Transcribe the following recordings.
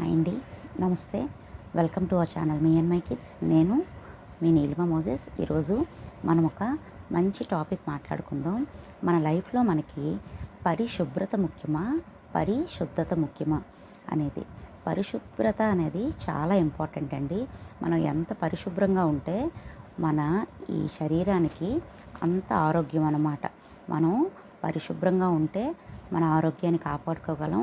Hi అండి, నమస్తే. Welcome to our channel me and my kids. నేను మీ నీలిమ మోజెస్. ఈరోజు మనం ఒక మంచి టాపిక్ మాట్లాడుకుందాం. మన లైఫ్లో మనకి పరిశుభ్రత ముఖ్యమా, పరిశుద్ధత ముఖ్యమా అనేది. పరిశుభ్రత అనేది చాలా ఇంపార్టెంట్ అండి. మనం ఎంత పరిశుభ్రంగా ఉంటే మన ఈ శరీరానికి అంత ఆరోగ్యం అన్నమాట. మనం పరిశుభ్రంగా ఉంటే మన ఆరోగ్యాన్ని కాపాడుకోగలం,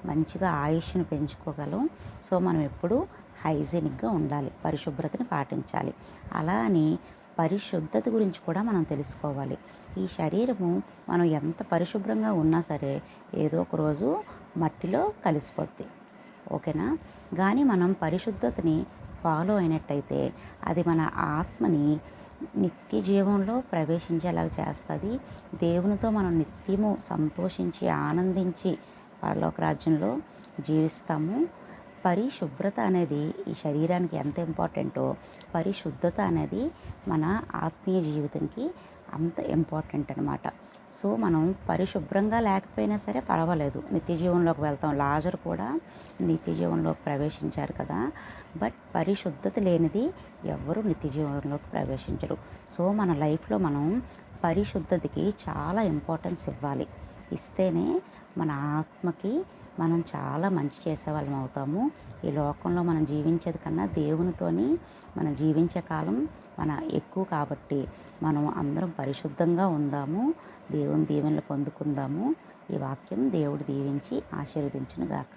మంచిగా ఆయుష్ని పెంచుకోగలం. సో మనం ఎప్పుడూ హైజీనిక్గా ఉండాలి, పరిశుభ్రతని పాటించాలి. అలా అని పరిశుద్ధత గురించి కూడా మనం తెలుసుకోవాలి. ఈ శరీరము మనం ఎంత పరిశుభ్రంగా ఉన్నా సరే ఏదో ఒక రోజు మట్టిలో కలిసిపోద్ది, ఓకేనా. కానీ మనం పరిశుద్ధతని ఫాలో అయినట్టయితే అది మన ఆత్మని నిత్య జీవంలో ప్రవేశించేలాగా చేస్తుంది. దేవునితో మనం నిత్యము సంతోషించి ఆనందించి పరలోక రాజ్యంలో జీవిస్తాము. పరిశుభ్రత అనేది ఈ శరీరానికి ఎంత ఇంపార్టెంటో పరిశుద్ధత అనేది మన ఆత్మీయ జీవితానికి అంత ఇంపార్టెంట్ అనమాట. సో మనం పరిశుభ్రంగా లేకపోయినా సరే పర్వాలేదు, నిత్య జీవంలోకి వెళ్తాం. లాజరు కూడా నిత్య జీవంలోకి ప్రవేశించారు కదా. బట్ పరిశుద్ధత లేనిది ఎవరు నిత్య జీవంలోకి ప్రవేశించరు. సో మన లైఫ్లో మనం పరిశుద్ధతకి చాలా ఇంపార్టెన్స్ ఇవ్వాలి. ఇస్తేనే మన ఆత్మకి మనం చాలా మంచి చేసేవాళ్ళం అవుతాము. ఈ లోకంలో మనం జీవించేది కన్నా దేవునితోని మనం జీవించే కాలం మన ఎక్కువ కాబట్టి మనం అందరం పరిశుద్ధంగా ఉందాము, దేవుని దీవెనలు పొందుకుందాము. ఈ వాక్యం దేవుడు దీవించి ఆశీర్వదించును గాక.